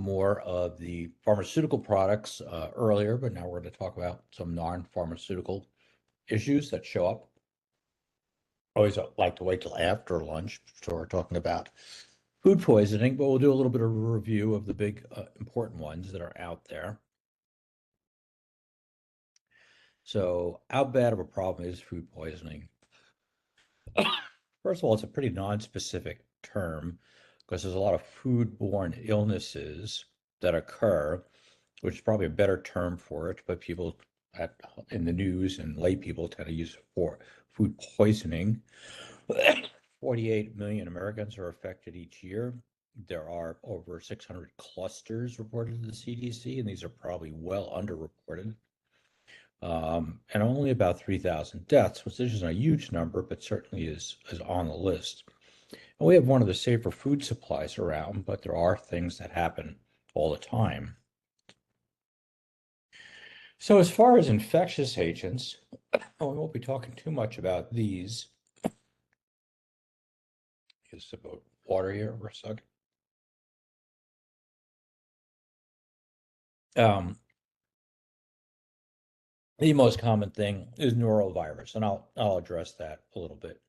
more of the pharmaceutical products earlier, but now we're going to talk about some non-pharmaceutical issues that show up. I always like to wait till after lunch, so we're talking about food poisoning, but we'll do a little bit of a review of the big important ones that are out there. So how bad of a problem is food poisoning? First of all, it's a pretty non-specific term because there's a lot of foodborne illnesses that occur, which is probably a better term for it, but people in the news and lay people tend to use for food poisoning. 48 million Americans are affected each year. There are over 600 clusters reported to the CDC, and these are probably well underreported. And only about 3,000 deaths, which isn't a huge number, but certainly is on the list. And we have one of the safer food supplies around, but there are things that happen all the time. So as far as infectious agents, we won't be talking too much about these. Just about water here for a second. The most common thing is norovirus, and I'll address that a little bit.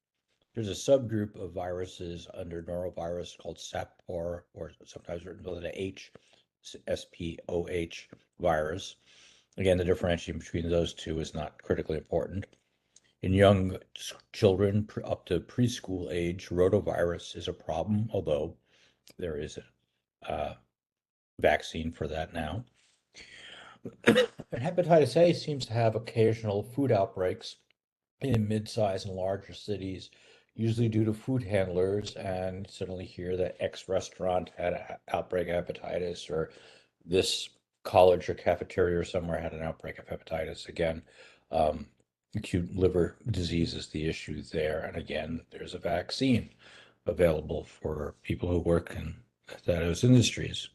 There's a subgroup of viruses under norovirus called SAPPOR, or sometimes written with an H, SPOH virus. Again, the differentiation between those two is not critically important. In young children up to preschool age, rotavirus is a problem, although there is a vaccine for that now. And hepatitis A seems to have occasional food outbreaks in mid-sized and larger cities, usually due to food handlers. And suddenly here that X restaurant had an outbreak of hepatitis, or this college or cafeteria or somewhere had an outbreak of hepatitis. Again, acute liver disease is the issue there. And again, there's a vaccine available for people who work in those industries.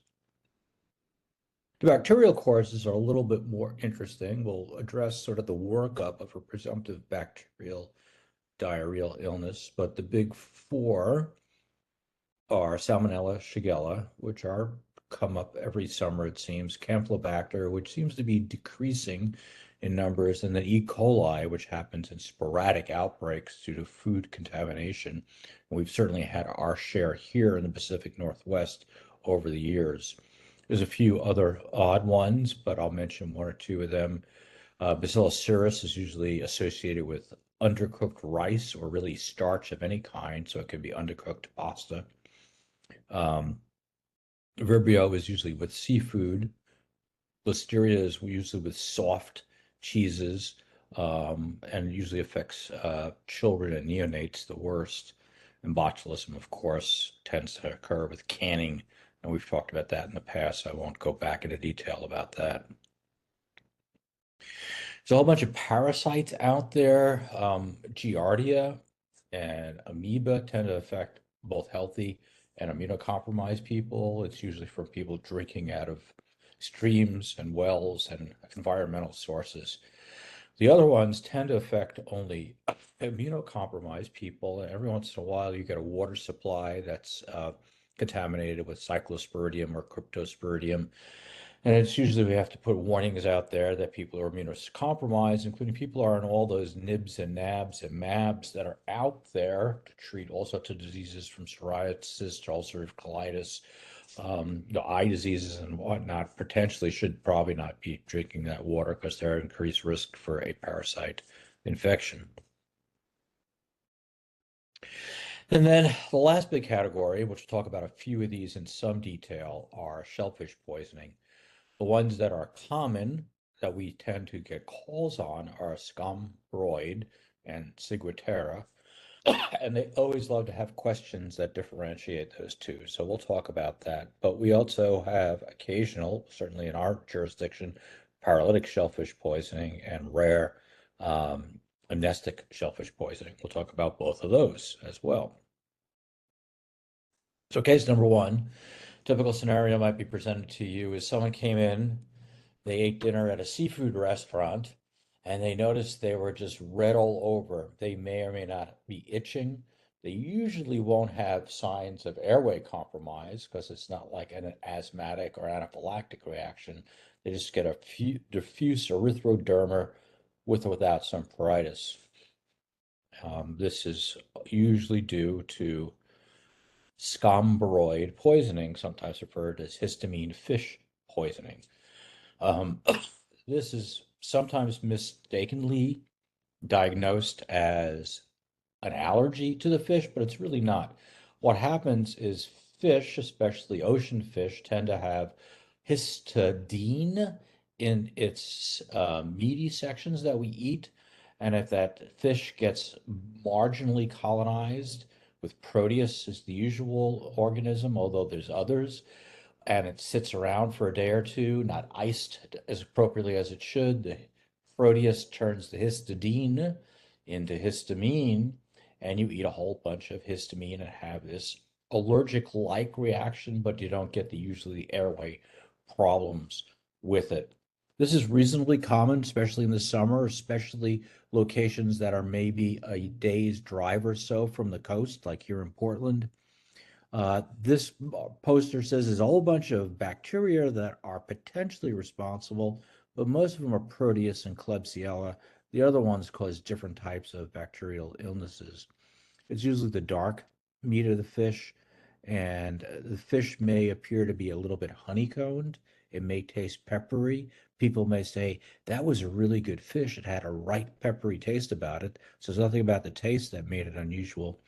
The bacterial causes are a little bit more interesting. We'll address sort of the workup of a presumptive bacterial diarrheal illness, but the big four are Salmonella, Shigella, which come up every summer, it seems, Campylobacter, which seems to be decreasing in numbers, and then E. coli, which happens in sporadic outbreaks due to food contamination. And we've certainly had our share here in the Pacific Northwest over the years. There's a few other odd ones, but I'll mention one or two of them. Bacillus cereus is usually associated with undercooked rice or really starch of any kind, so it can be undercooked pasta. Vibrio is usually with seafood. Listeria is usually with soft cheeses, and usually affects children and neonates the worst. And botulism, of course, tends to occur with canning, and we've talked about that in the past, so I won't go back into detail about that. There's a whole bunch of parasites out there. Giardia and amoeba tend to affect both healthy and immunocompromised people. It's usually from people drinking out of streams and wells and environmental sources. The other ones tend to affect only immunocompromised people. And every once in a while, you get a water supply that's contaminated with cyclosporidium or cryptosporidium. And it's usually we have to put warnings out there that people are immunocompromised, including people who are on all those nibs and nabs and mabs that are out there to treat all sorts of diseases from psoriasis to ulcerative colitis, eye diseases and whatnot. Potentially should probably not be drinking that water because they're at increased risk for a parasite infection. And then the last big category, which we'll talk about a few of these in some detail, are shellfish poisoning. The ones that are common that we tend to get calls on are scombroid and ciguatera. And they always love to have questions that differentiate those two. So we'll talk about that. But we also have occasional, certainly in our jurisdiction, paralytic shellfish poisoning and rare amnestic shellfish poisoning. We'll talk about both of those as well. So case number one, typical scenario might be presented to you is someone came in, they ate dinner at a seafood restaurant, and they noticed they were just red all over. They may or may not be itching. They usually won't have signs of airway compromise because it's not like an asthmatic or anaphylactic reaction. They just get a diffuse erythroderma with or without some pruritus. This is usually due to scombroid poisoning, sometimes referred as histamine fish poisoning. Um, this is sometimes mistakenly diagnosed as an allergy to the fish, but it's really not. What happens is fish, especially ocean fish, tend to have histidine in its meaty sections that we eat. And if that fish gets marginally colonized with Proteus is the usual organism, although there's others, and it sits around for a day or two, not iced as appropriately as it should, the Proteus turns the histidine into histamine, and you eat a whole bunch of histamine and have this allergic-like reaction, but you don't get the usually airway problems with it. This is reasonably common, especially in the summer, especially locations that are maybe a day's drive or so from the coast, like here in Portland. This poster says there's a whole bunch of bacteria that are potentially responsible, but most of them are Proteus and Klebsiella. The other ones cause different types of bacterial illnesses. It's usually the dark meat of the fish, and the fish may appear to be a little bit honeycombed. It may taste peppery. People may say, that was a really good fish. It had a right peppery taste about it. So there's nothing about the taste that made it unusual.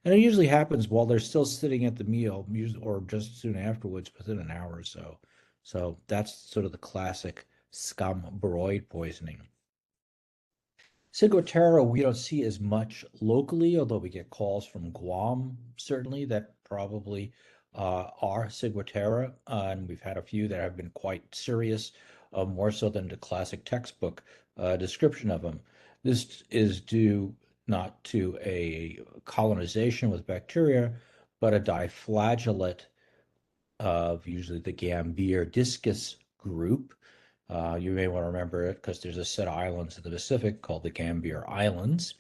And it usually happens while they're still sitting at the meal, or just soon afterwards, within an hour or so. So that's sort of the classic scombroid poisoning. Ciguatera we don't see as much locally, although we get calls from Guam, certainly, that probably are Ciguatera. And we've had a few that have been quite serious, more so than the classic textbook description of them. This is due not to a colonization with bacteria, but a diflagellate of usually the Gambier discus group. You may want to remember it because there's a set of islands in the Pacific called the Gambier Islands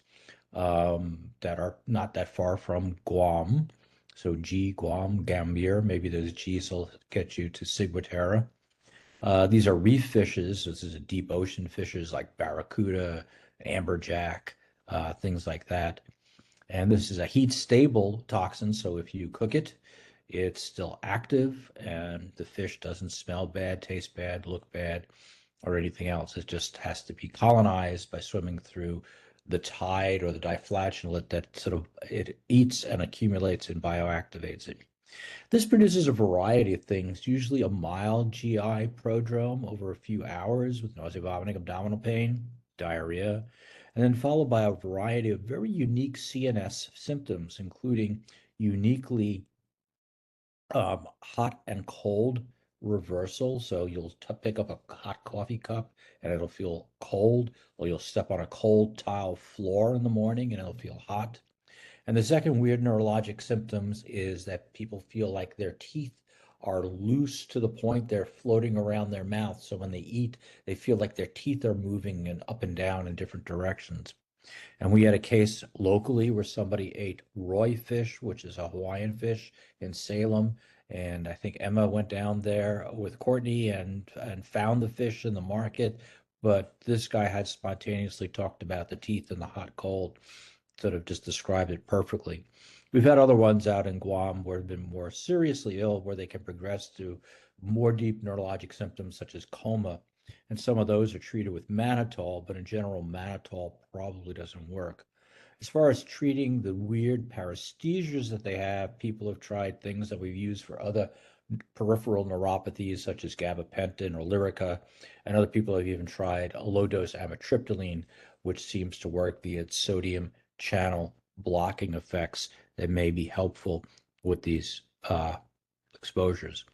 that are not that far from Guam. So G, Guam, Gambier, maybe those G's will get you to Ciguatera. These are reef fishes. This is a deep ocean fishes like barracuda, amberjack, things like that. And this is a heat stable toxin, so if you cook it, it's still active and the fish doesn't smell bad, taste bad, look bad, or anything else. It just has to be colonized by swimming through the tide or the diflagellate that sort of it eats and accumulates and bioactivates it. This produces a variety of things, usually a mild GI prodrome over a few hours with nausea, vomiting, abdominal pain, diarrhea, and then followed by a variety of very unique CNS symptoms, including uniquely hot and cold reversal. So you'll pick up a hot coffee cup and it'll feel cold, or you'll step on a cold tile floor in the morning and it'll feel hot. And the second weird neurologic symptoms is that people feel like their teeth are loose to the point they're floating around their mouth. So when they eat, they feel like their teeth are moving and up and down in different directions. And we had a case locally where somebody ate roy fish, which is a Hawaiian fish in Salem. And I think Emma went down there with Courtney and found the fish in the market. But this guy had spontaneously talked about the teeth and the hot cold, sort of just described it perfectly. We've had other ones out in Guam where they've been more seriously ill, where they can progress to more deep neurologic symptoms such as coma. And some of those are treated with mannitol, but in general, mannitol probably doesn't work. As far as treating the weird paresthesias that they have, people have tried things that we've used for other peripheral neuropathies such as gabapentin or Lyrica, and other people have even tried a low-dose amitriptyline, which seems to work via its sodium channel blocking effects that may be helpful with these exposures.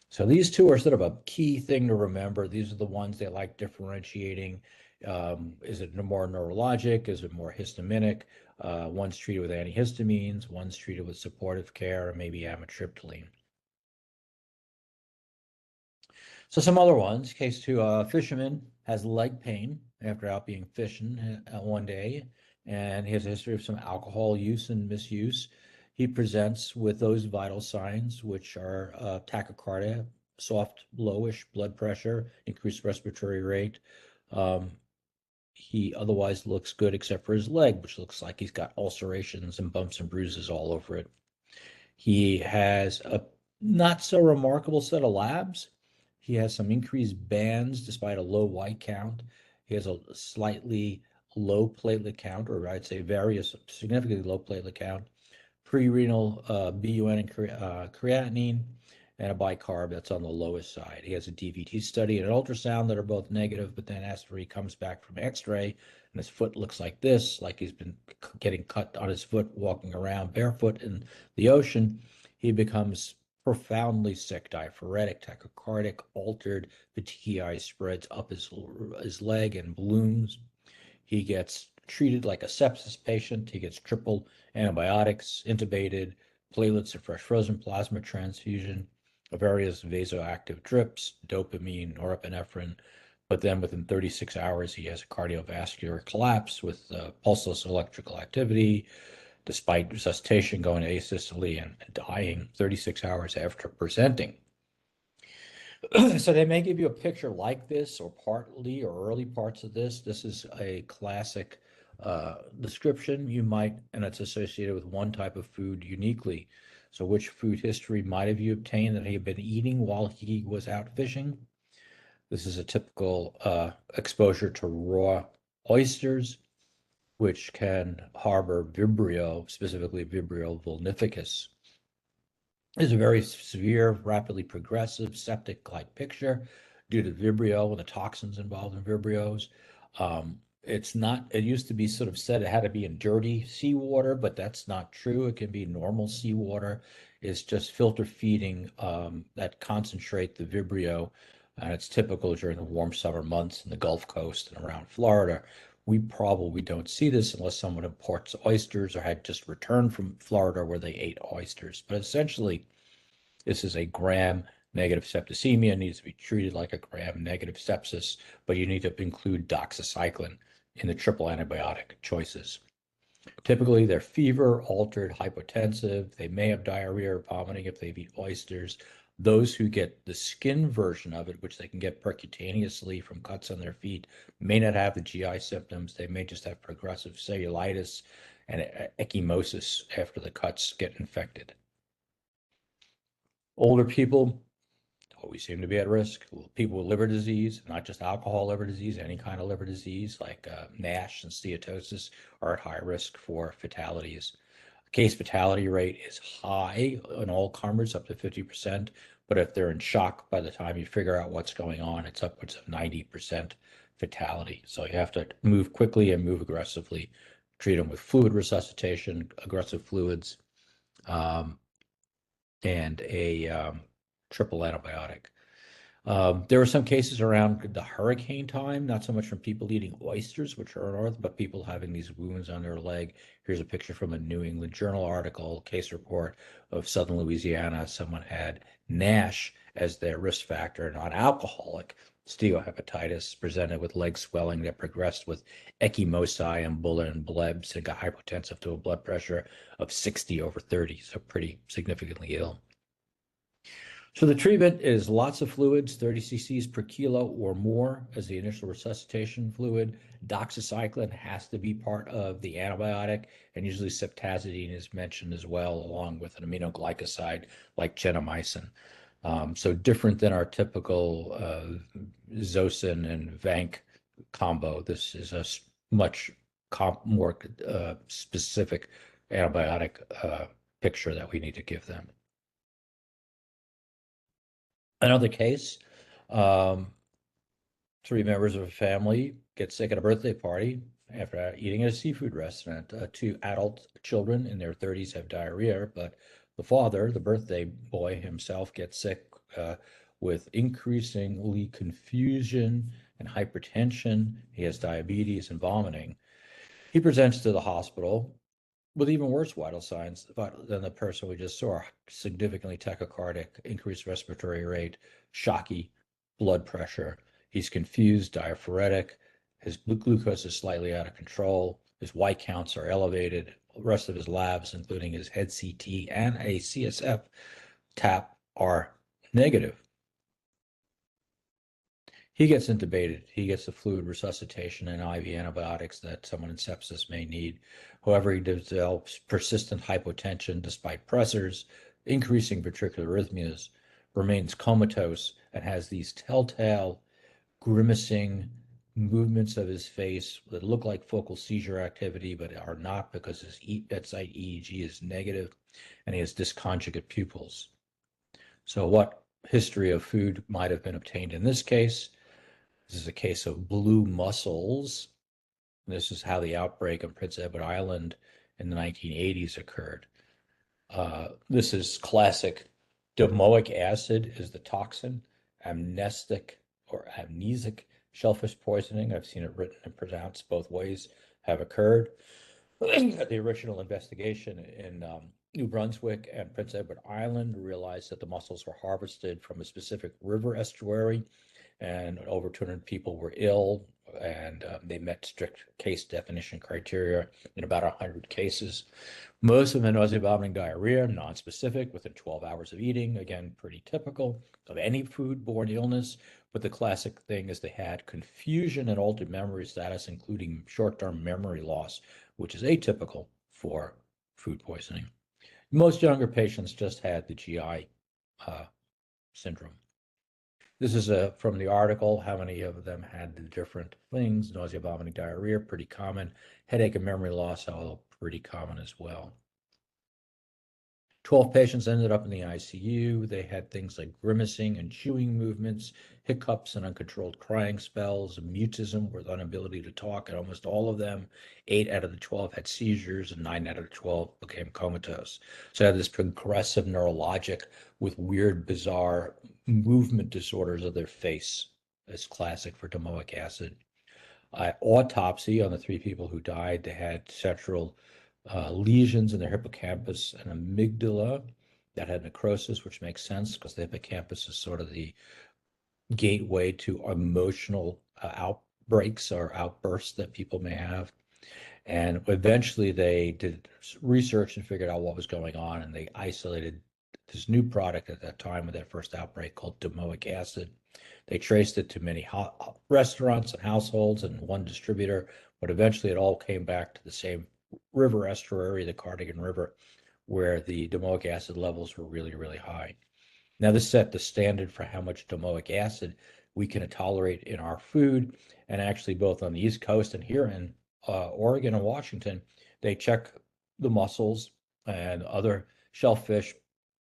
So these two are sort of a key thing to remember. These are the ones they like differentiating. Is it more neurologic? Is it more histaminic? One's treated with antihistamines, one's treated with supportive care, and maybe amitriptyline. So some other ones. Case two, a fisherman has leg pain after out being fishing one day. and he has a history of some alcohol use and misuse. He presents with those vital signs, which are tachycardia, soft, lowish blood pressure, increased respiratory rate. Um, he otherwise looks good except for his leg, which looks like he's got ulcerations and bumps and bruises all over it. He has a not so remarkable set of labs. He has some increased bands despite a low white count. He has a slightly low platelet count, or I'd say various significantly low platelet count, pre-renal BUN and creatinine, and a bicarb that's on the lowest side. He has a DVT study and an ultrasound that are both negative, but then after he comes back from X-ray and his foot looks like this, like he's been getting cut on his foot walking around barefoot in the ocean, he becomes profoundly sick, diaphoretic, tachycardic, altered, petechiae spreads up his leg and blooms. He gets treated like a sepsis patient. He gets triple antibiotics, intubated, platelets of fresh frozen plasma transfusion, various vasoactive drips, dopamine, norepinephrine. But then within 36 hours, he has a cardiovascular collapse with pulseless electrical activity, despite resuscitation going to asystole and dying 36 hours after presenting. So they may give you a picture like this, or partly or early parts of this. This is a classic description. You might, and it's associated with one type of food uniquely. So which food history might have you obtained that he had been eating while he was out fishing? This is a typical exposure to raw oysters, which can harbor Vibrio, specifically Vibrio vulnificus. Is a very severe, rapidly progressive septic-like picture due to Vibrio and the toxins involved in Vibrios. It's not, it used to be sort of said it had to be in dirty seawater, but that's not true. It can be normal seawater. It's just filter feeding that concentrate the Vibrio, and it's typical during the warm summer months in the Gulf Coast and around Florida. We probably don't see this unless someone imports oysters or had just returned from Florida where they ate oysters. But essentially, this is a gram-negative septicemia, needs to be treated like a gram-negative sepsis, but you need to include doxycycline in the triple antibiotic choices. Typically, they're fever, altered, hypotensive. They may have diarrhea or vomiting if they've eaten oysters. Those who get the skin version of it, which they can get percutaneously from cuts on their feet, may not have the GI symptoms. They may just have progressive cellulitis and ecchymosis after the cuts get infected. Older people always seem to be at risk. People with liver disease, not just alcohol liver disease, any kind of liver disease like NASH and steatosis are at high risk for fatalities. Case fatality rate is high in all comers, up to 50%, but if they're in shock by the time you figure out what's going on, it's upwards of 90% fatality. So you have to move quickly and move aggressively, treat them with fluid resuscitation, aggressive fluids, um, and a triple antibiotic. There were some cases around the hurricane time, not so much from people eating oysters, which are north, but people having these wounds on their leg. Here's a picture from a New England Journal article, case report of Southern Louisiana. Someone had NASH as their risk factor, non-alcoholic steatohepatitis, presented with leg swelling that progressed with ecchymosis and bulla and blebs, and got hypotensive to a blood pressure of 60 over 30, so pretty significantly ill. So the treatment is lots of fluids, 30 cc's per kilo or more as the initial resuscitation fluid. Doxycycline has to be part of the antibiotic, and usually ceftazidime is mentioned as well, along with an aminoglycoside like gentamicin. So different than our typical Zosyn and Vanc combo. This is a much more specific antibiotic picture that we need to give them. Another case, three members of a family get sick at a birthday party after eating at a seafood restaurant. Two adult children in their 30s have diarrhea, but the father, the birthday boy himself, gets sick with increasingly confusion and hypertension. He has diabetes and vomiting. He presents to the hospital with even worse vital signs than the person we just saw: significantly tachycardic, increased respiratory rate, shocky blood pressure. He's confused, diaphoretic. His glucose is slightly out of control. His white counts are elevated. The rest of his labs, including his head CT and a CSF tap, are negative. He gets intubated. He gets the fluid resuscitation and IV antibiotics that someone in sepsis may need. However, he develops persistent hypotension despite pressors, increasing ventricular arrhythmias, remains comatose, and has these telltale grimacing movements of his face that look like focal seizure activity, but are not because his bedside EEG is negative and he has disconjugate pupils. So what history of food might have been obtained in this case? This is a case of blue mussels. This is how the outbreak on Prince Edward Island in the 1980s occurred. This is classic. Domoic acid is the toxin. Amnestic or amnesic shellfish poisoning, I've seen it written and pronounced both ways, have occurred. The original investigation in New Brunswick and Prince Edward Island realized that the mussels were harvested from a specific river estuary, and over 200 people were ill, and they met strict case definition criteria in about 100 cases. Most of them had nausea, vomiting, diarrhea, non-specific, within 12 hours of eating. Again, pretty typical of any foodborne illness. But the classic thing is they had confusion and altered memory status, including short-term memory loss, which is atypical for food poisoning. Most younger patients just had the GI syndrome. This is from the article, how many of them had the different things. Nausea, vomiting, diarrhea, pretty common. Headache and memory loss, although pretty common as well. 12 patients ended up in the ICU. They had things like grimacing and chewing movements, hiccups and uncontrolled crying spells, mutism with inability to talk, and almost all of them, 8 out of the 12 had seizures, and 9 out of the 12 became comatose. So I had this progressive neurologic with weird, bizarre movement disorders of their face. It's classic for domoic acid. Autopsy on the 3 people who died, they had central lesions in their hippocampus and amygdala that had necrosis, which makes sense because the hippocampus is sort of the gateway to emotional outbreaks or outbursts that people may have. And eventually they did research and figured out what was going on, and they isolated this new product at that time with that first outbreak called domoic acid. They traced it to many restaurants and households and one distributor, but eventually it all came back to the same river estuary, the Cardigan River, where the domoic acid levels were really, really high. Now, this set the standard for how much domoic acid we can tolerate in our food. And actually, both on the East Coast and here in Oregon and Washington, they check the mussels and other shellfish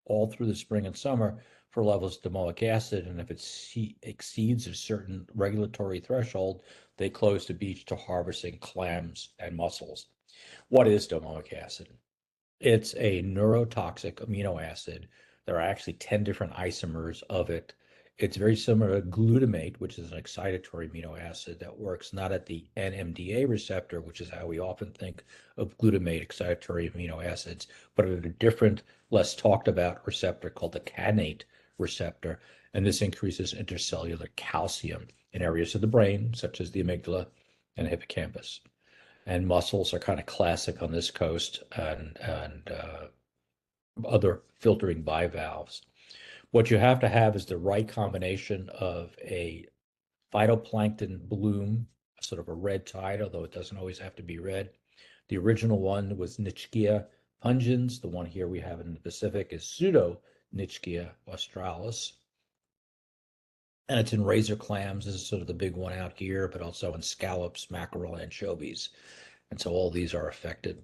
all through the spring and summer for levels of domoic acid. And if it exceeds a certain regulatory threshold, they close the beach to harvesting clams and mussels. What is domoic acid? It's a neurotoxic amino acid. There are actually 10 different isomers of it. It's very similar to glutamate, which is an excitatory amino acid that works not at the NMDA receptor, which is how we often think of glutamate excitatory amino acids, but at a different, less talked about receptor called the kainate receptor. And this increases intercellular calcium in areas of the brain, such as the amygdala and hippocampus. And mussels are kind of classic on this coast, and other filtering bivalves. What you have to have is the right combination of a phytoplankton bloom, sort of a red tide, although it doesn't always have to be red. The original one was Nitzschia pungens. The one here we have in the Pacific is Pseudo-Nitzschia australis. And it's in razor clams. This is sort of the big one out here, but also in scallops, mackerel, anchovies. And so all these are affected.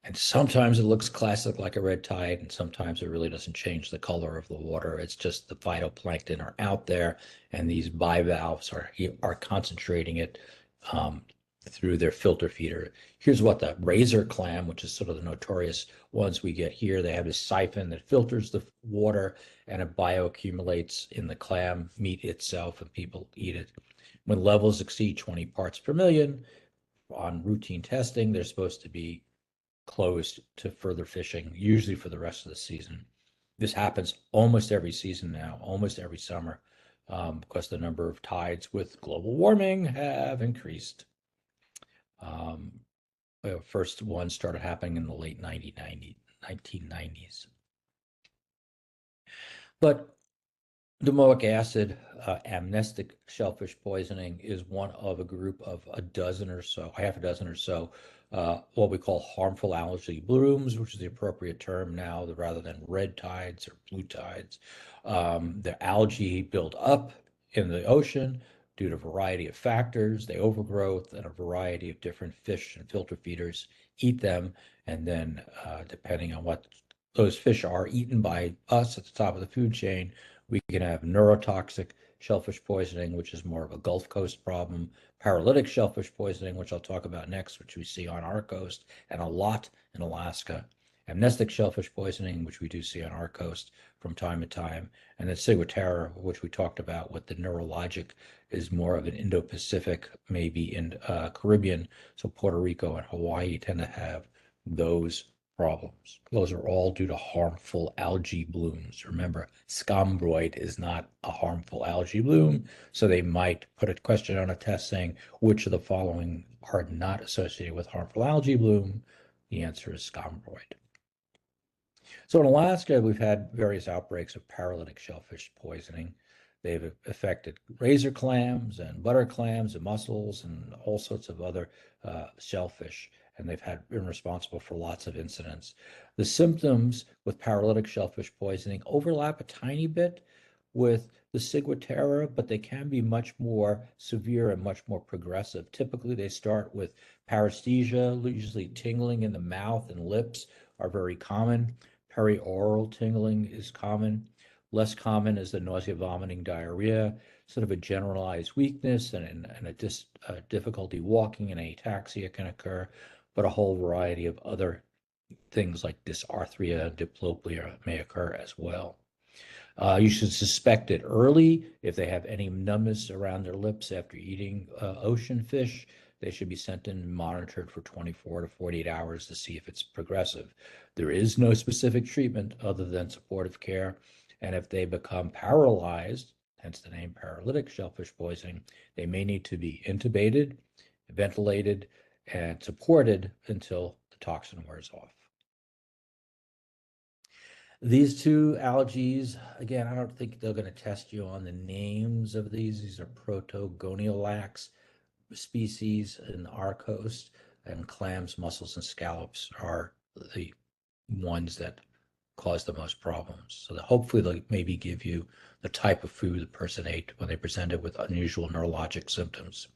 And sometimes it looks classic like a red tide, and sometimes it really doesn't change the color of the water. It's just the phytoplankton are out there, and these bivalves are concentrating it through their filter feeder. Here's what the razor clam, which is sort of the notorious ones we get here, they have a siphon that filters the water, and it bioaccumulates in the clam meat itself, and people eat it. When levels exceed 20 parts per million on routine testing, they're supposed to be closed to further fishing, usually for the rest of the season. This happens almost every season now, almost every summer, because the number of tides with global warming have increased. First ones started happening in the late 1990s. But domoic acid amnestic shellfish poisoning is one of a group of a dozen or so, half a dozen or so, what we call harmful algae blooms, which is the appropriate term now, rather than red tides or blue tides. The algae build up in the ocean due to a variety of factors. They overgrowth, and a variety of different fish and filter feeders eat them. And then, depending on what those fish are eaten by us at the top of the food chain, we can have neurotoxic shellfish poisoning, which is more of a Gulf Coast problem, paralytic shellfish poisoning, which I'll talk about next, which we see on our coast and a lot in Alaska, amnestic shellfish poisoning, which we do see on our coast from time to time, and then ciguatera, which we talked about with the neurologic, is more of an Indo-Pacific, maybe in Caribbean. So Puerto Rico and Hawaii tend to have those problems. Those are all due to harmful algae blooms. Remember, scombroid is not a harmful algae bloom, so they might put a question on a test saying, which of the following are not associated with harmful algae bloom? The answer is scombroid. So in Alaska, we've had various outbreaks of paralytic shellfish poisoning. They've affected razor clams and butter clams and mussels and all sorts of other shellfish, and they've been responsible for lots of incidents. The symptoms with paralytic shellfish poisoning overlap a tiny bit with the ciguatera, but they can be much more severe and much more progressive. Typically, they start with paresthesia, usually tingling in the mouth and lips are very common. Perioral tingling is common. Less common is the nausea, vomiting, diarrhea, sort of a generalized weakness and a difficulty walking and ataxia can occur, but a whole variety of other things like dysarthria, diplopia may occur as well. You should suspect it early. If they have any numbness around their lips after eating ocean fish, they should be sent in and monitored for 24 to 48 hours to see if it's progressive. There is no specific treatment other than supportive care. And if they become paralyzed, hence the name paralytic shellfish poisoning, they may need to be intubated, ventilated, and supported until the toxin wears off. These two algaes, again, I don't think they're going to test you on the names of these. These are protogoniolax species in our coast, and clams, mussels, and scallops are the ones that cause the most problems. So hopefully they'll maybe give you the type of food the person ate when they presented with unusual neurologic symptoms.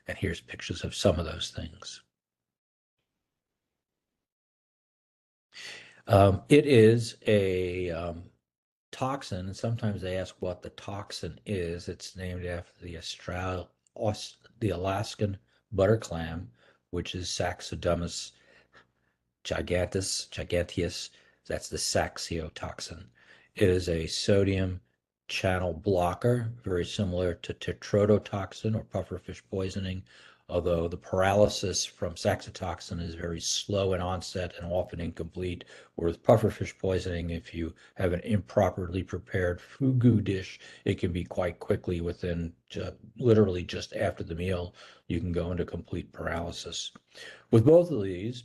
And here's pictures of some of those things. It is a toxin, and sometimes they ask what the toxin is. It's named after the Alaskan butter clam, which is Saxodomus giganteus. That's the saxiotoxin. It is a sodium channel blocker, very similar to tetrodotoxin or pufferfish poisoning, although the paralysis from saxitoxin is very slow in onset and often incomplete. Whereas pufferfish poisoning, if you have an improperly prepared fugu dish, it can be quite quickly within literally just after the meal, you can go into complete paralysis. With both of these,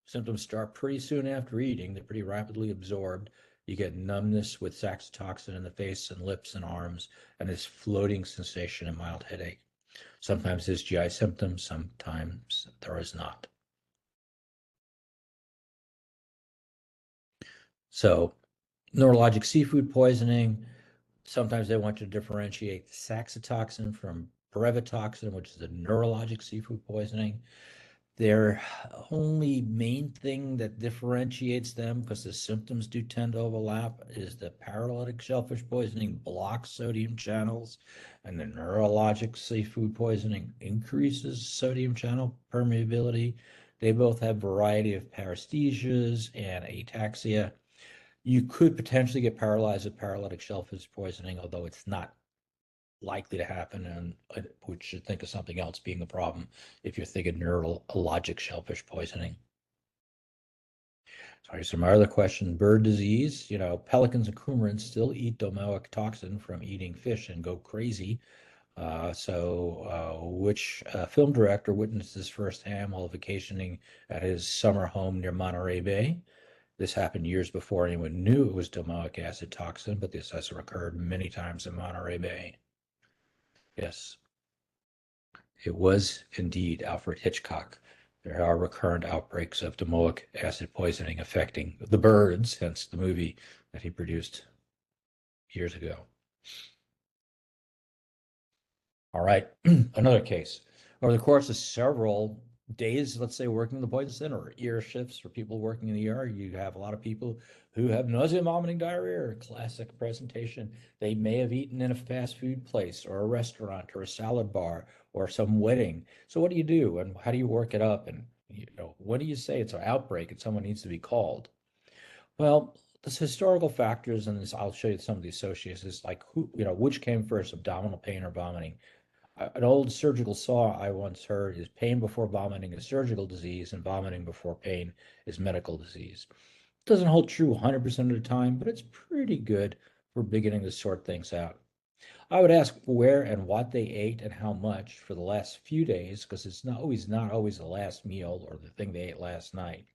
symptoms start pretty soon after eating. They're pretty rapidly absorbed. You get numbness with saxitoxin in the face and lips and arms, and this floating sensation and mild headache. Sometimes there's GI symptoms, sometimes there is not. So, neurologic seafood poisoning, sometimes they want you to differentiate the saxitoxin from brevetoxin, which is the neurologic seafood poisoning. Their only main thing that differentiates them, because the symptoms do tend to overlap, is the paralytic shellfish poisoning blocks sodium channels, and the neurologic seafood poisoning increases sodium channel permeability. They both have variety of paresthesias and ataxia. You could potentially get paralyzed with paralytic shellfish poisoning, although it's not likely to happen, and we should think of something else being the problem if you're thinking neurologic shellfish poisoning. So here's some other questions. Bird disease, pelicans and cormorants still eat domoic toxin from eating fish and go crazy. Which film director witnessed this firsthand while vacationing at his summer home near Monterey Bay? This happened years before anyone knew it was domoic acid toxin, but this has occurred many times in Monterey Bay. Yes, it was indeed Alfred Hitchcock. There are recurrent outbreaks of domoic acid poisoning affecting the birds, hence the movie that he produced years ago. All right, another case. Over the course of several days, let's say working in the poison center or ER shifts for people working in the ER, you have a lot of people who have nausea, vomiting, diarrhea, classic presentation. They may have eaten in a fast food place or a restaurant or a salad bar or some wedding. So what do you do and how do you work it up? And what do you say it's an outbreak and someone needs to be called? Well, there's historical factors, and this, I'll show you some of the associations. It's like which came first, abdominal pain or vomiting? An old surgical saw I once heard is pain before vomiting is surgical disease, and vomiting before pain is medical disease. It doesn't hold true 100% of the time, but it's pretty good for beginning to sort things out. I would ask where and what they ate and how much for the last few days, because it's not always the last meal or the thing they ate last night.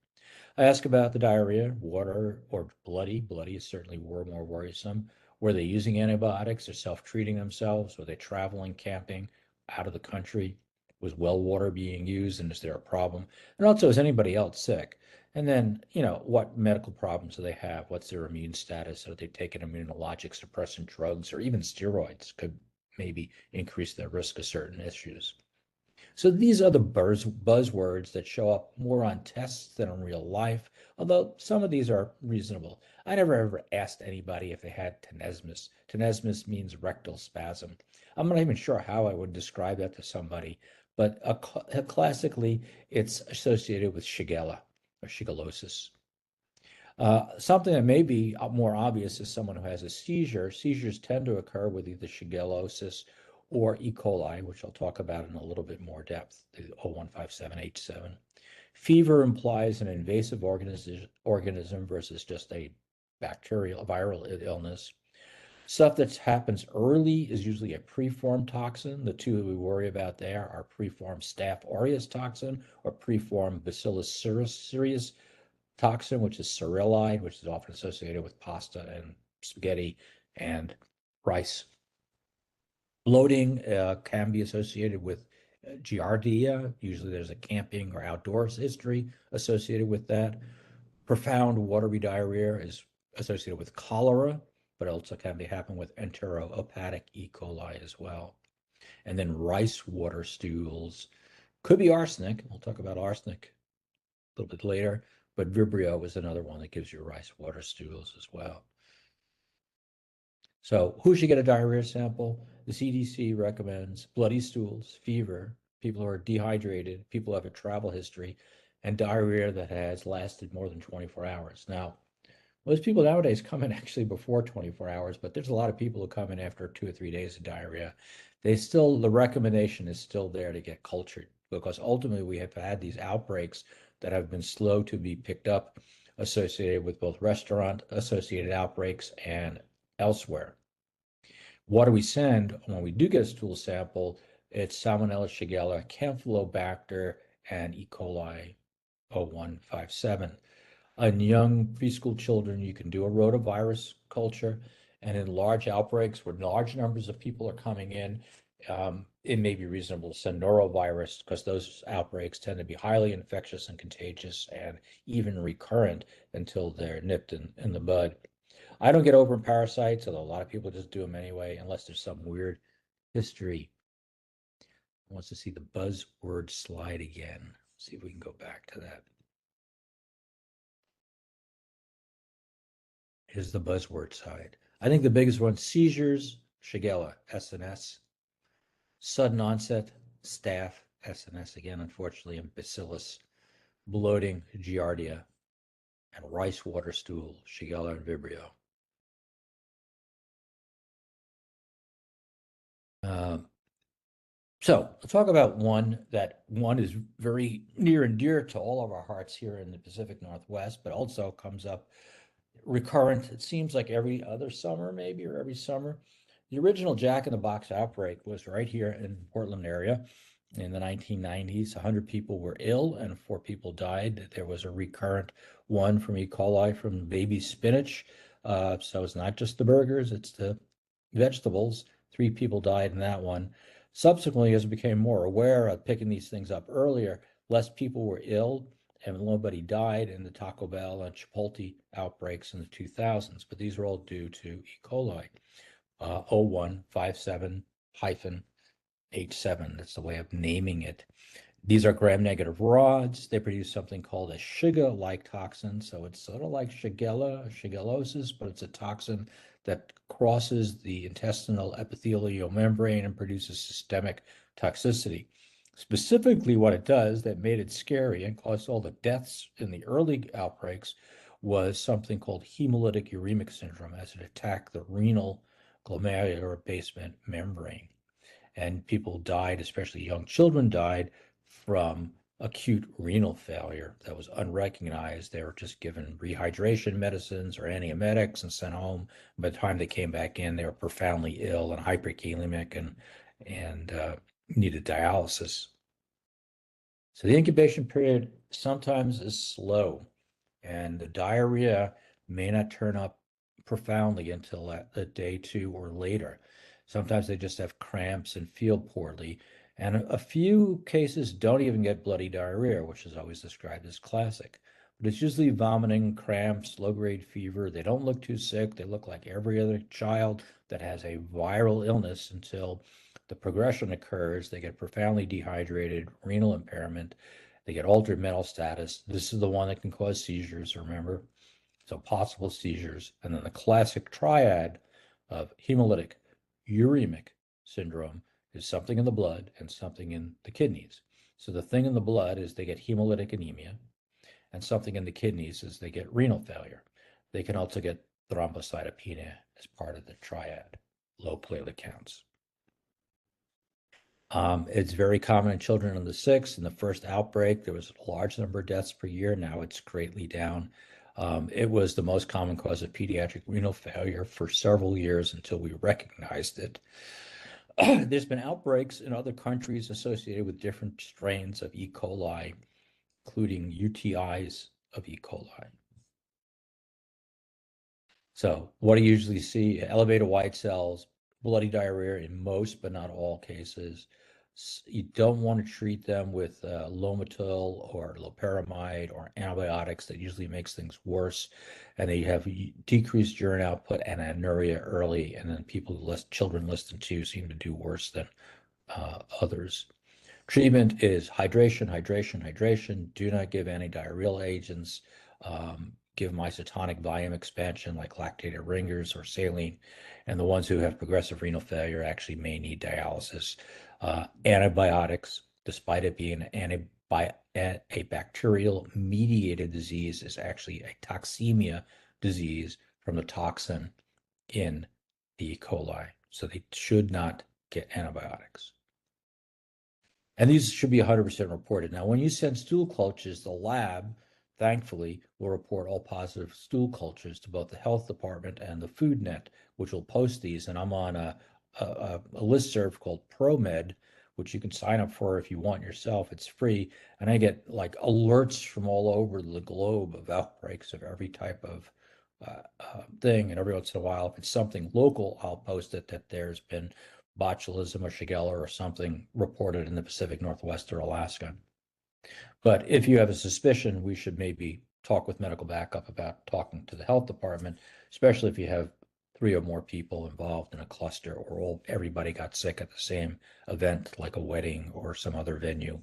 I ask about the diarrhea, water, or bloody. Bloody is certainly more worrisome. Were they using antibiotics or self-treating themselves? Were they traveling, camping out of the country? Was well water being used, and is there a problem? And also, is anybody else sick? And then, what medical problems do they have? What's their immune status? Are they taking immunologic suppressant drugs or even steroids could maybe increase their risk of certain issues? So these are the buzzwords that show up more on tests than in real life, although some of these are reasonable. I never ever asked anybody if they had tenesmus. Tenesmus means rectal spasm. I'm not even sure how I would describe that to somebody, but classically it's associated with Shigella or shigellosis. Something that may be more obvious is someone who has a seizure. Seizures tend to occur with either shigellosis or E. coli, which I'll talk about in a little bit more depth, the 0157H7. Fever implies an invasive organism versus just a bacterial, viral illness. Stuff that happens early is usually a preformed toxin. The two that we worry about there are preformed Staph aureus toxin or preformed Bacillus cereus toxin, which is cereulide, which is often associated with pasta and spaghetti and rice. Bloating can be associated with giardia. Usually there's a camping or outdoors history associated with that. Profound watery diarrhea is associated with cholera, but also can be happen with enterohepatic E. coli as well. And then rice water stools could be arsenic. We'll talk about arsenic a little bit later, but Vibrio is another one that gives you rice water stools as well. So who should get a diarrhea sample? The CDC recommends bloody stools, fever, people who are dehydrated, people who have a travel history, and diarrhea that has lasted more than 24 hours. Now, most people nowadays come in actually before 24 hours, but there's a lot of people who come in after 2 or 3 days of diarrhea. The recommendation is still there to get cultured because ultimately we have had these outbreaks that have been slow to be picked up, associated with both restaurant associated outbreaks and elsewhere. What do we send when we do get a stool sample? It's Salmonella, Shigella, Campylobacter, and E. coli 0157. In young preschool children, you can do a rotavirus culture, and in large outbreaks where large numbers of people are coming in, it may be reasonable to send norovirus because those outbreaks tend to be highly infectious and contagious and even recurrent until they're nipped in the bud. I don't get over parasites, although a lot of people just do them anyway, unless there's some weird history. Wants to see the buzzword slide again. See if we can go back to that. Is the buzzword side. I think the biggest one, seizures, Shigella, SNS. Sudden onset, staph, SNS again, unfortunately, and bacillus. Bloating, giardia, and rice water stool, Shigella and Vibrio. So let's talk about one is very near and dear to all of our hearts here in the Pacific Northwest, but also comes up recurrent. It seems like every other summer, maybe, or every summer. The original Jack in the Box outbreak was right here in Portland area in the 1990s. 100 people were ill and 4 people died. There was a recurrent one from E. coli from baby spinach. So it's not just the burgers, it's the vegetables. 3 people died in that one. Subsequently, as we became more aware of picking these things up earlier, less people were ill and nobody died in the Taco Bell and Chipotle outbreaks in the 2000s. But these are all due to E. coli. 0157-H7. That's the way of naming it. These are gram-negative rods. They produce something called a Shiga-like toxin. So it's sort of like shigellosis, but it's a toxin that crosses the intestinal epithelial membrane and produces systemic toxicity. Specifically, what it does that made it scary and caused all the deaths in the early outbreaks was something called hemolytic uremic syndrome, as it attacked the renal glomerular basement membrane. And people died, especially young children died from acute renal failure that was unrecognized. They were just given rehydration medicines or antiemetics and sent home. By the time they came back in, they were profoundly ill and hyperkalemic and needed dialysis. So the incubation period sometimes is slow, and the diarrhea may not turn up profoundly until at day 2 or later. Sometimes they just have cramps and feel poorly. And a few cases don't even get bloody diarrhea, which is always described as classic. But it's usually vomiting, cramps, low-grade fever. They don't look too sick. They look like every other child that has a viral illness until the progression occurs. They get profoundly dehydrated, renal impairment. They get altered mental status. This is the one that can cause seizures, remember? So possible seizures. And then the classic triad of hemolytic uremic syndrome is something in the blood and something in the kidneys. So the thing in the blood is they get hemolytic anemia, and something in the kidneys is they get renal failure. They can also get thrombocytopenia as part of the triad, low platelet counts. It's very common in children under 6. In the first outbreak, there was a large number of deaths per year. Now it's greatly down. It was the most common cause of pediatric renal failure for several years until we recognized it. There's been outbreaks in other countries associated with different strains of E. coli, including UTIs of E. coli. So what do you usually see? Elevated white cells, bloody diarrhea in most, but not all cases. You don't want to treat them with Lomotil or loperamide or antibiotics. That usually makes things worse. And they have decreased urine output and anuria early. And then children less than 2 seem to do worse than others. Treatment is hydration, hydration, hydration. Do not give antidiarrheal agents. Give them isotonic volume expansion like lactated ringers or saline. And the ones who have progressive renal failure actually may need dialysis. Antibiotics, despite it being a bacterial mediated disease, is actually a toxemia disease from the toxin in the E. coli. So they should not get antibiotics. And these should be 100% reported. Now, when you send stool cultures, the lab, thankfully, will report all positive stool cultures to both the health department and the food net, which will post these. And I'm on a listserv called ProMed, which you can sign up for if you want yourself. It's free. And I get like alerts from all over the globe of outbreaks of every type of thing. And every once in a while, if it's something local, I'll post it that there's been botulism or Shigella or something reported in the Pacific Northwest or Alaska. But if you have a suspicion, we should maybe talk with medical backup about talking to the health department, especially if you have 3 or more people involved in a cluster or everybody got sick at the same event, like a wedding or some other venue.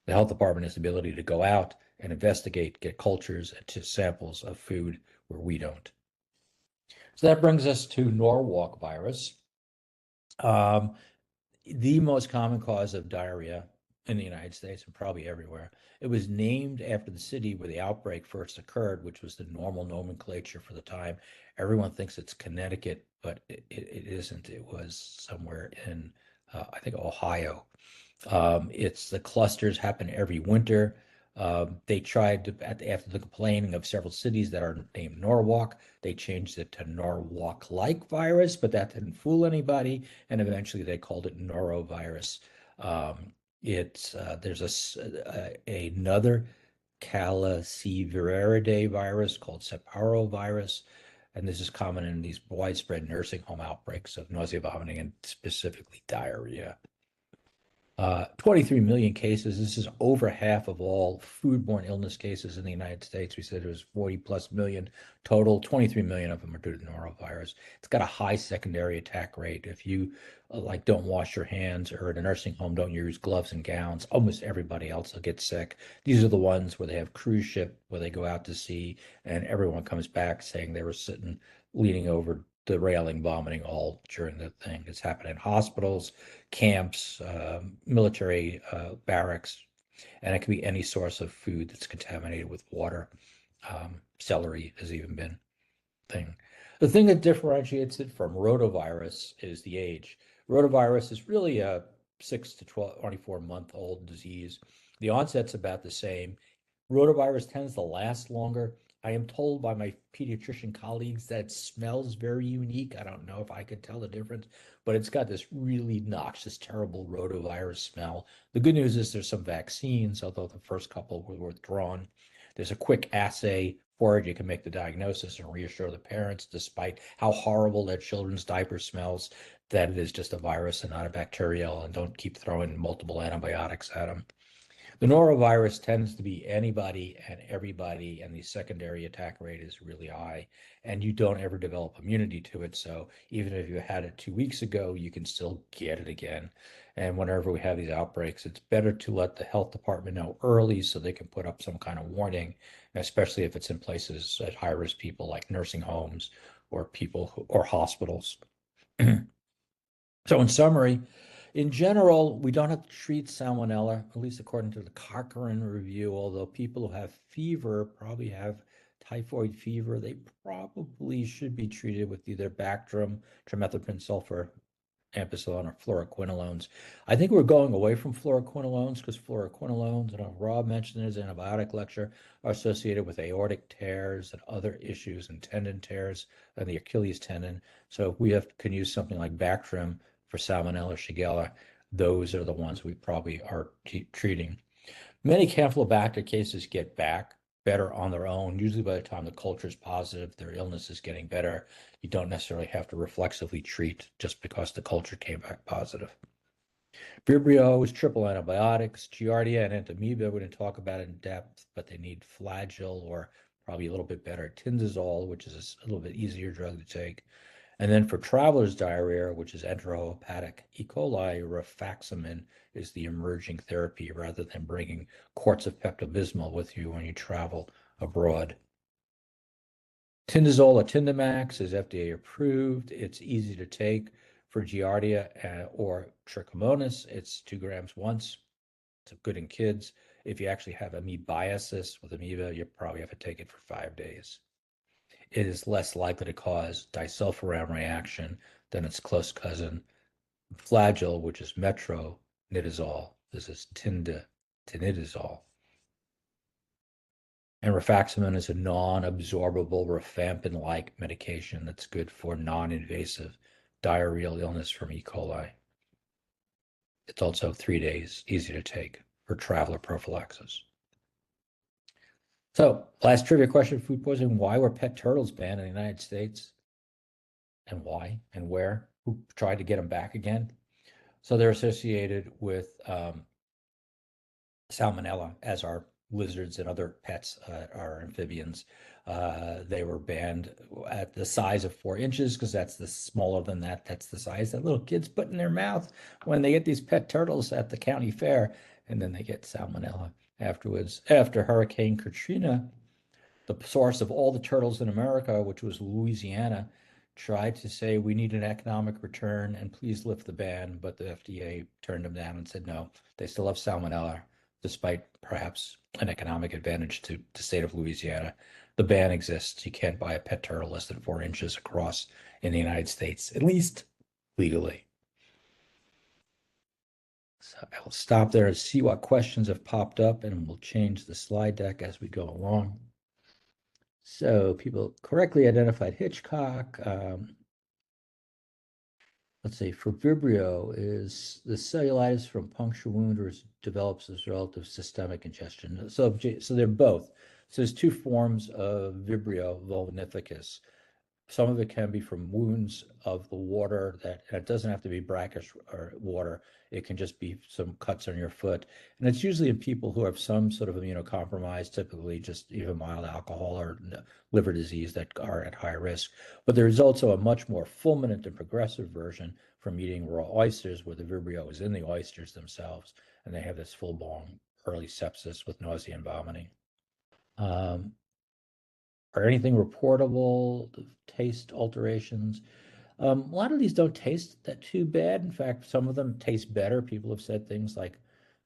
The health department has the ability to go out and investigate, get cultures and samples of food where we don't. So that brings us to Norwalk virus. The most common cause of diarrhea in the United States and probably everywhere. It was named after the city where the outbreak first occurred, which was the normal nomenclature for the time. Everyone thinks it's Connecticut, but it isn't. It was somewhere in, I think, Ohio. It's the clusters happen every winter. They tried to, after the complaining of several cities that are named Norwalk, they changed it to Norwalk-like virus, but that didn't fool anybody. And eventually they called it norovirus. There's another caliciviraridae virus called separovirus, and this is common in these widespread nursing home outbreaks of nausea, vomiting, and specifically diarrhea. 23 million cases. This is over half of all foodborne illness cases in the United States. We said it was 40 plus million total. 23 million of them are due to norovirus. It's got a high secondary attack rate. If you like don't wash your hands, or in a nursing home don't use gloves and gowns, almost everybody else will get sick. These are the ones where they have cruise ship where they go out to sea and everyone comes back saying they were sitting leaning over the railing, vomiting all during the thing. It's happened in hospitals, camps, military barracks, and it can be any source of food that's contaminated with water. Celery has even been thing. The thing that differentiates it from rotavirus is the age. Rotavirus is really a 6 to 12, 24-month-old disease. The onset's about the same. Rotavirus tends to last longer. I am told by my pediatrician colleagues that it smells very unique. I don't know if I could tell the difference, but it's got this really noxious, terrible rotavirus smell. The good news is there's some vaccines, although the first couple were withdrawn. There's a quick assay for it. You can make the diagnosis and reassure the parents, despite how horrible their children's diaper smells, that it is just a virus and not a bacterial, and don't keep throwing multiple antibiotics at them. The norovirus tends to be anybody and everybody, and the secondary attack rate is really high, and you don't ever develop immunity to it. So even if you had it 2 weeks ago, you can still get it again. And whenever we have these outbreaks, it's better to let the health department know early so they can put up some kind of warning, especially if it's in places at high-risk people like nursing homes or or hospitals. So in summary, in general, we don't have to treat salmonella, at least according to the Cochrane review, although people who have fever probably have typhoid fever. They probably should be treated with either Bactrim, trimethoprim sulfur, ampicillin, or fluoroquinolones. I think we're going away from fluoroquinolones because fluoroquinolones, and Rob mentioned in his antibiotic lecture, are associated with aortic tears and other issues and tendon tears and the Achilles tendon. So if we can use something like Bactrim for Salmonella, Shigella, those are the ones we probably are treating. Many Campylobacter cases get better on their own. Usually by the time the culture is positive, their illness is getting better. You don't necessarily have to reflexively treat just because the culture came back positive. Vibrio is triple antibiotics. Giardia and Entamoeba, we didn't talk about it in depth, but they need Flagyl or probably a little bit better Tinzazole, which is a little bit easier drug to take. And then for traveler's diarrhea, which is enterohepatic E. coli, rifaximin is the emerging therapy rather than bringing quarts of Pepto-Bismol with you when you travel abroad. Tindazole, Tindamax is FDA approved. It's easy to take for Giardia or Trichomonas. It's 2 grams once. It's good in kids. If you actually have amoebiasis with amoeba, you probably have to take it for 5 days. It is less likely to cause disulfiram reaction than its close cousin, Flagyl, which is metronidazole. This is tinidazole. And rifaximin is a non-absorbable rifampin-like medication that's good for non-invasive diarrheal illness from E. coli. It's also 3 days, easy to take for traveler prophylaxis. So, last trivia question, food poisoning. Why were pet turtles banned in the United States? And why and where? Who tried to get them back again? So they're associated with salmonella, as are lizards and other pets, are amphibians. They were banned at the size of 4 inches because that's the smaller than that. That's the size that little kids put in their mouth when they get these pet turtles at the county fair, and then they get salmonella afterwards. After Hurricane Katrina, the source of all the turtles in America, which was Louisiana, tried to say we need an economic return and please lift the ban, but the FDA turned them down and said no, they still have salmonella, despite perhaps an economic advantage to the state of Louisiana. The ban exists. You can't buy a pet turtle less than 4 inches across in the United States, at least legally. So I'll stop there and see what questions have popped up, and we'll change the slide deck as we go along. So people correctly identified Hitchcock. Let's see, for Vibrio, is the cellulitis from puncture wound or develops as a result of systemic ingestion? So they're both. So there's two forms of Vibrio vulnificus. Some of it can be from wounds of the water that, and it doesn't have to be brackish or water. It can just be some cuts on your foot. And it's usually in people who have some sort of immunocompromise, typically just even mild alcohol or liver disease that are at high risk. But there's also a much more fulminant and progressive version from eating raw oysters where the Vibrio is in the oysters themselves. And they have this full-blown early sepsis with nausea and vomiting. Are anything reportable, taste alterations? A lot of these don't taste that too bad. In fact, some of them taste better. People have said things like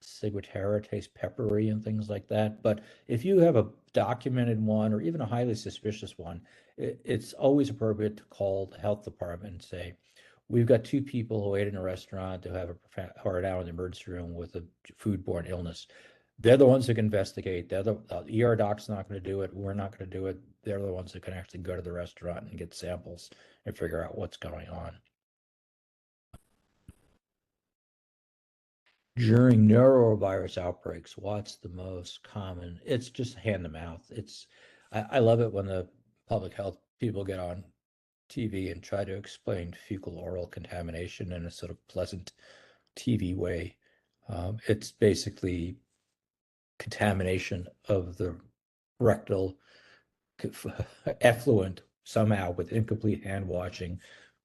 ciguatera tastes peppery and things like that. But if you have a documented one or even a highly suspicious one, it's always appropriate to call the health department and say, we've got two people who ate in a restaurant who have who are now in the emergency room with a foodborne illness. They're the ones who can investigate. They're the ER doc's not going to do it. We're not going to do it. They're the ones that can actually go to the restaurant and get samples and figure out what's going on. During norovirus outbreaks, what's the most common? It's just hand to mouth. I love it when the public health people get on TV and try to explain fecal oral contamination in a sort of pleasant TV way. It's basically contamination of the rectal effluent somehow with incomplete hand washing